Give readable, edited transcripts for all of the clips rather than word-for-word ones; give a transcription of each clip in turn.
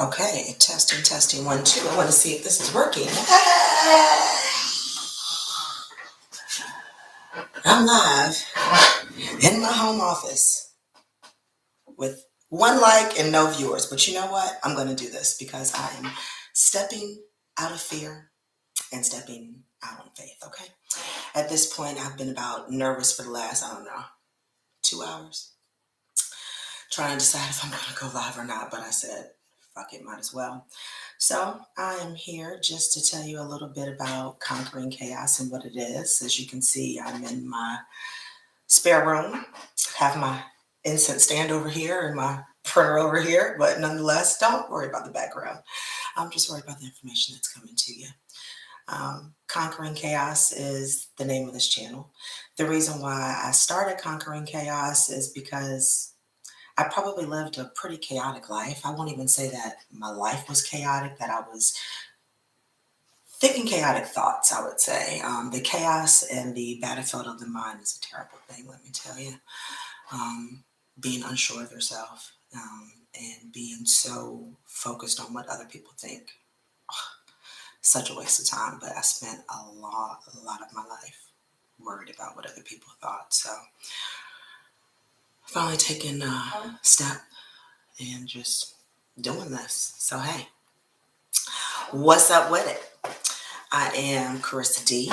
Okay, testing, testing, one, two. I want to see if this is working. I'm live in my home office with one like and no viewers. But you know what? I'm going to do this because I am stepping out of fear and stepping out on faith, okay? At this point, I've been about nervous for the last, I don't know, 2 hours, trying to decide if I'm going to go live or not. But I said, fuck it, might as well. So I am here just to tell you a little bit about Conquering Chaos and what it is. As you can see, I'm in my spare room, have my incense stand over here and my printer over here, but nonetheless, don't worry about the background. I'm just worried about the information that's coming to you. Conquering Chaos is the name of this channel. The reason why I started Conquering Chaos is because I probably lived a pretty chaotic life. I won't even say that my life was chaotic, that I was thinking chaotic thoughts, I would say. The chaos and the battlefield of the mind is a terrible thing, let me tell you. Being unsure of yourself and being so focused on what other people think. Such a waste of time, but I spent a lot of my life worried about what other people thought. So finally taking a step and just doing this. So hey, what's up with it? I am Carissa D.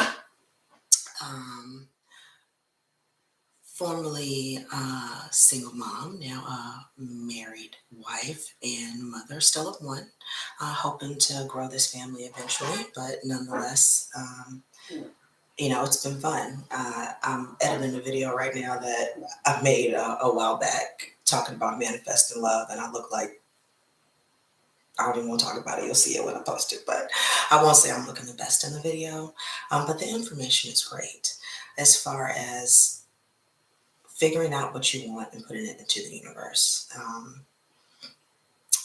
Formerly a single mom, now a married wife and mother, still of one, hoping to grow this family eventually, but nonetheless, it's been fun. I'm editing a video right now that I made a while back talking about manifesting love, and I look like I don't even want to talk about it. You'll see it when I post it, but I won't say I'm looking the best in the video. But the information is great as far as figuring out what you want and putting it into the universe.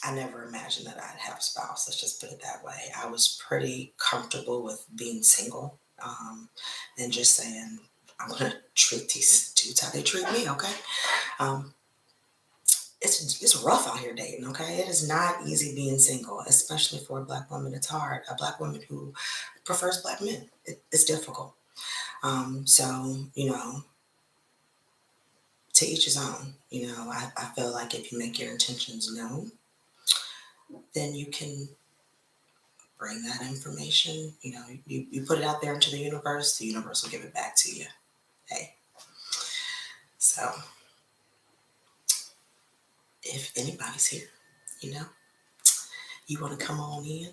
I never imagined that I'd have a spouse. Let's just put it that way. I was pretty comfortable with being single and just saying, I'm going to treat these dudes how they treat me, okay? It's rough out here dating, okay? It is not easy being single, especially for a Black woman. It's hard. A Black woman who prefers Black men. It's difficult. So, to each his own. I feel like if you make your intentions known, then you can bring that information. You put it out there into the universe will give it back to you. Hey. So if anybody's here, you want to come on in,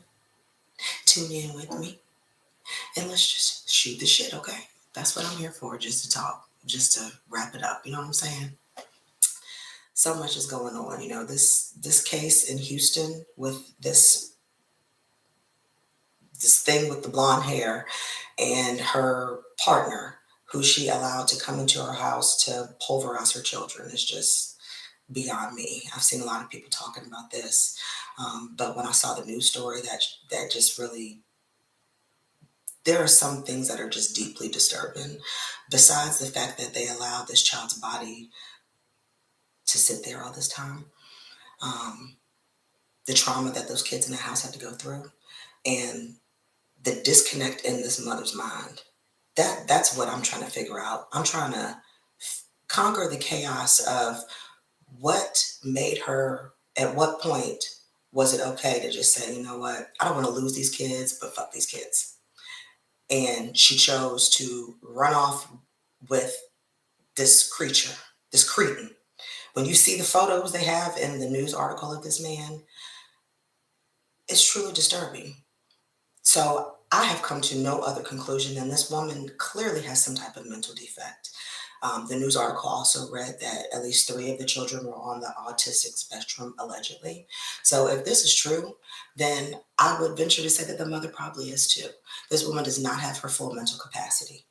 tune in with me, and let's just shoot the shit, okay? That's what I'm here for, just to talk, just to wrap it up. You know what I'm saying? So much is going on. This case in Houston with this thing with the blonde hair and her partner, who she allowed to come into her house to pulverize her children, is just beyond me. I've seen a lot of people talking about this, but when I saw the news story, that just really, there are some things that are just deeply disturbing. Besides the fact that they allowed this child's body to sit there all this time, the trauma that those kids in the house had to go through, and the disconnect in this mother's mind. That's what I'm trying to figure out. I'm trying to conquer the chaos of what made her, at what point was it okay to just say, you know what, I don't want to lose these kids, but fuck these kids. And she chose to run off with this creature, this cretin. When you see the photos they have in the news article of this man, it's truly disturbing. So I have come to no other conclusion than this woman clearly has some type of mental defect. The news article also read that at least 3 of the children were on the autistic spectrum, allegedly. So if this is true, then I would venture to say that the mother probably is too. This woman does not have her full mental capacity.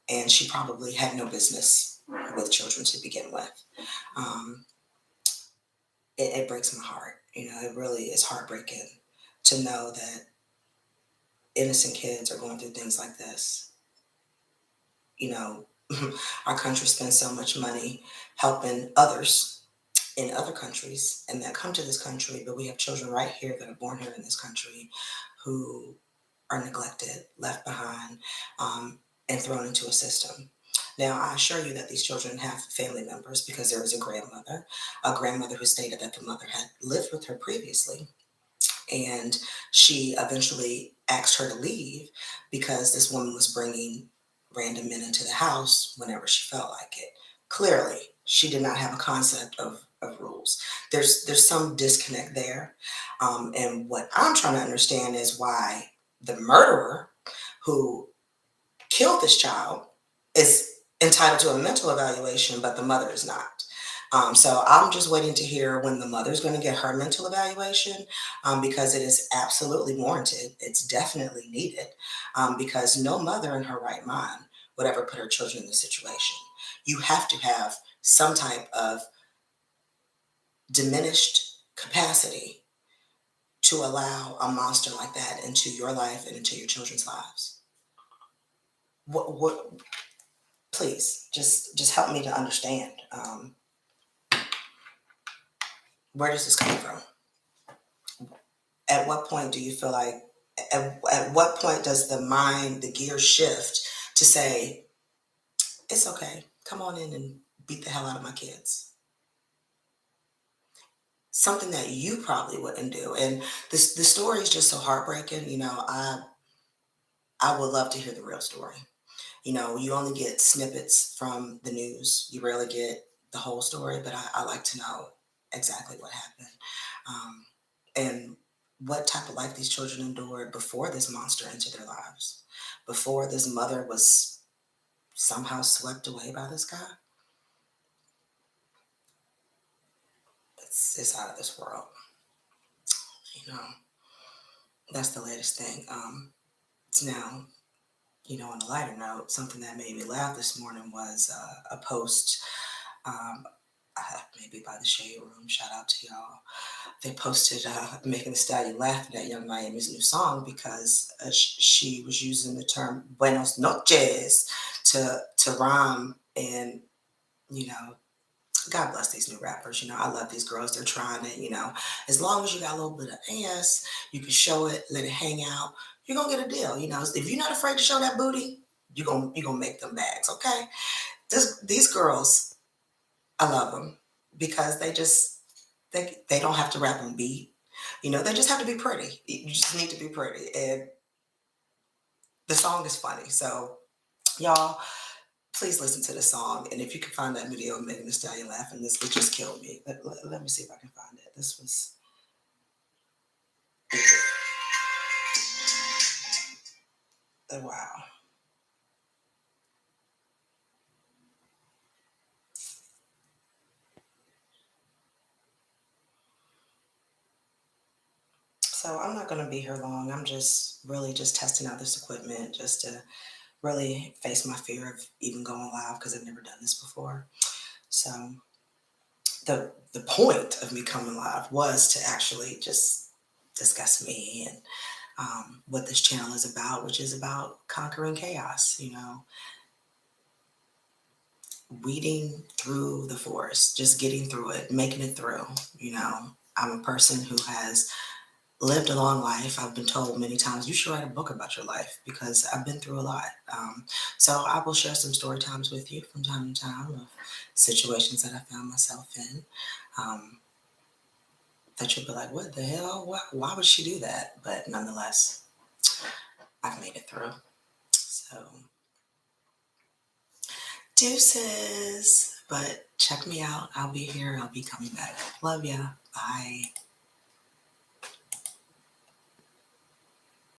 And she probably had no business with children to begin with. It breaks my heart. It really is heartbreaking to know that innocent kids are going through things like this. Our country spends so much money helping others, in other countries and that come to this country, but we have children right here that are born here in this country who are neglected, left behind, and thrown into a system. Now, I assure you that these children have family members because there is a grandmother who stated that the mother had lived with her previously, and she eventually asked her to leave because this woman was bringing random men into the house whenever she felt like it. Clearly, she did not have a concept of rules. There's some disconnect there. And what I'm trying to understand is why the murderer who killed this child is entitled to a mental evaluation, but the mother is not. So I'm just waiting to hear when the mother's going to get her mental evaluation, because it is absolutely warranted. It's definitely needed, because no mother in her right mind would ever put her children in this situation. You have to have some type of diminished capacity to allow a monster like that into your life and into your children's lives. What please just help me to understand, where does this come from? At what point do you feel like, at what point does the gear shift to say, it's okay, come on in and beat the hell out of my kids? Something that you probably wouldn't do. And this the story is just so heartbreaking. I would love to hear the real story. You only get snippets from the news. You rarely get the whole story, but I like to know exactly what happened, and what type of life these children endured before this monster entered their lives, before this mother was somehow swept away by this guy. It's out of this world. You know, that's the latest thing. Now, on a lighter note, something that made me laugh this morning was a post, um, maybe by the Shade Room. Shout out to y'all. They posted Megan Thee Stallion laughing at Young Miami's new song because she was using the term "Buenos noches" to rhyme, and you know, God bless these new rappers. I love these girls. They're trying it. As long as you got a little bit of ass, you can show it, let it hang out. You're gonna get a deal. If you're not afraid to show that booty, you're gonna make them bags. Okay. These girls, I love them because they don't have to rap and beat. They just have to be pretty. You just need to be pretty, and the song is funny. So y'all, please listen to the song, and if you can find that video of Megan Thee Stallion laughing, this it just killed me. Let me see if I can find it. This was wow. So I'm not going to be here long. I'm just really just testing out this equipment just to really face my fear of even going live because I've never done this before. So the point of me coming live was to actually just discuss me and what this channel is about, which is about conquering chaos. Weeding through the forest, just getting through it, making it through. I'm a person who has lived a long life. I've been told many times, you should write a book about your life because I've been through a lot. So I will share some story times with you from time to time of situations that I found myself in. That you'll be like, what the hell? Why would she do that? But nonetheless, I've made it through. So deuces. But check me out. I'll be here. I'll be coming back. Love ya. Bye.